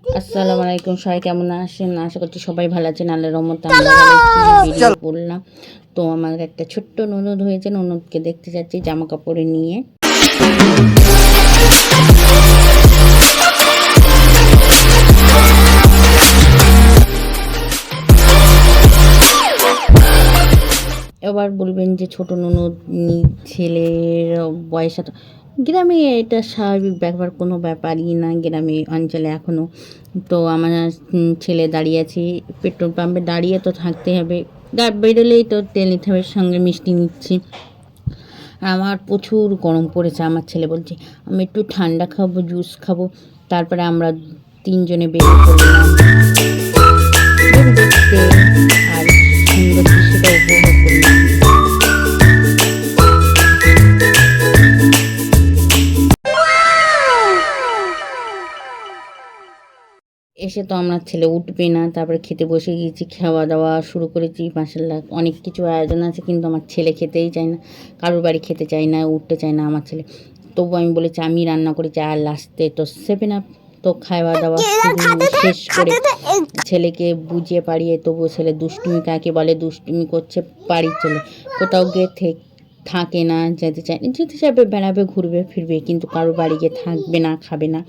আসসালামু আলাইকুম, সবাই কেমন আছেন? আশা করছি সবাই ভালো আছেন। আল্লাহর রহমতে আমরা ভালো আছি। ভিডিও করলাম তো আমার একটা ছোট্ট ননদ হয়েছে, ননদকে দেখতে যাচ্ছি জামা কাপড়ে নিয়ে। এবার বলবেন যে ছোট ননদ ছেলের বয়স এত, গ্রামে এটা স্বাভাবিক ব্যাপার, কোনো ব্যাপারই না গ্রামে অঞ্চলে এখনও। তো আমার ছেলে দাঁড়িয়ে আছি পেট্রোল পাম্পে, দাঁড়িয়ে তো থাকতে হবে, বেরোলেই তো তেল নিতে হবে, সঙ্গে মিষ্টি নিচ্ছি। আমার প্রচুর গরম পড়েছে, আমার ছেলে বলছে আমি একটু ঠান্ডা খাবো, জুস খাবো। তারপরে আমরা তিনজনে বেরিয়ে পড়লাম দেখতে, আর সুন্দর দৃশ্যটা উপভোগ করলাম। এসে তো আমার ছেলে উঠবে না, তারপরে খেতে বসে গিয়েছি, খাওয়া দাওয়া শুরু করেছি। মাশাআল্লাহ অনেক কিছু আয়োজন আছে, কিন্তু আমার ছেলে খেতেই চায় না, কারোর বাড়ি খেতে চায় না, উঠতে চায় না আমার ছেলে। তবু আমি বলেছি আমি রান্না করেছি, আর লাস্টে তো 7 আপ। তো খাওয়া দাওয়া শেষ করে ছেলেকে বুঝিয়ে পারিয়ে, তবু ছেলে দুষ্টুমি কাকে বলে দুষ্টুমি করছে, বাড়ি চলে কোথাও গিয়ে থাকে না, যেতে চায় না, যেতে চাইবে, বেড়াবে, ঘুরবে ফিরবে, কিন্তু কারোর বাড়ি গিয়ে থাকবে না, খাবে না।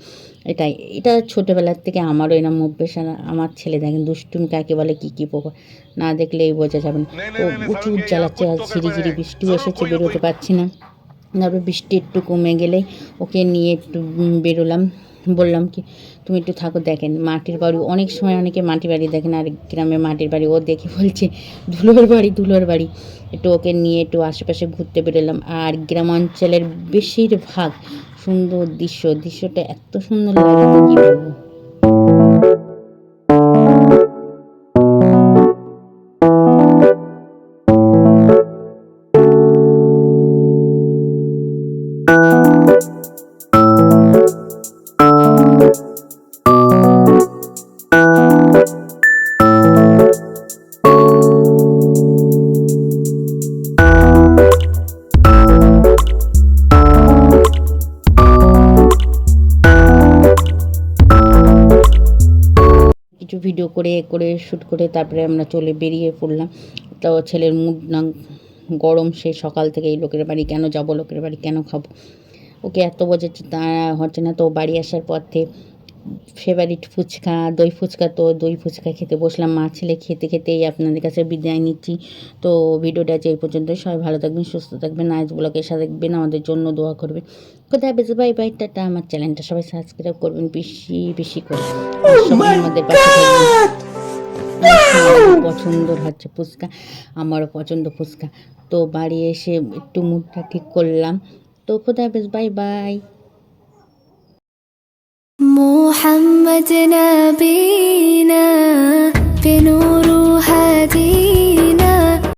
এটা ছোটোবেলার থেকে আমারও এরম অভ্যেস। আমার ছেলে দেখেন দুষ্টুমি কাকে বলে, কী প্রকার না দেখলেই বোঝা যাবে না। ও প্রচুর জ্বালাচ্ছে, আর ঝিরিঝিরি বৃষ্টিও এসেছে, বেরোতে পারছি না। তারপরে বৃষ্টি একটু কমে গেলেই ওকে নিয়ে একটু বেরোলাম, বললাম কি তুমি একটু থাকো। দেখেন মাটির বাড়ি, অনেক সময় অনেকে মাটির বাড়ি দেখেন, আর গ্রামে মাটির বাড়ি, ও দেখে বলছে ধুলোর বাড়ি। একটু ওকে নিয়ে একটু আশেপাশে ঘুরতে বেরোলাম। আর গ্রামাঞ্চলের বেশিরভাগ সুন্দর দৃশ্যটা এত সুন্দর লাগে কী বলবো। কিছু ভিডিও করে শ্যুট করে তারপরে আমরা বেরিয়ে পড়লাম। তো ছেলের মুড না গরম, সে সকাল থেকে এই লোকের বাড়ি কেন যাব, লোকের বাড়ি কেন খাবো, ওকে এত বোঝাচ্ছি তা হচ্ছে না। তো বাড়ি আসার পথে ফেভারিট ফুচকা, দই ফুচকা, তো দই ফুচকা খেতে বসলাম। মা ছেলে খেতে খেতেই আপনাদের কাছে বিদায় নিচ্ছি। তো ভিডিওটা যে এই পর্যন্তই, সবাই ভালো থাকবেন, সুস্থ থাকবেন, নাইস ব্লগের সাথে থাকবেন, আমাদের জন্য দোয়া করবেন। কোথায় বেশি বাই বাই, টাটা। আমার চ্যানেলটা সবাই সাবস্ক্রাইব করবেন বেশি বেশি করে, সবাই আমাদের পাশে থাকবেন। পছন্দ হচ্ছে ফুচকা, আমারও পছন্দ ফুচকা। তো বাড়ি এসে একটু মুডটা ঠিক করলাম। তো খোদা হাফেজ, বাই বাই। محمد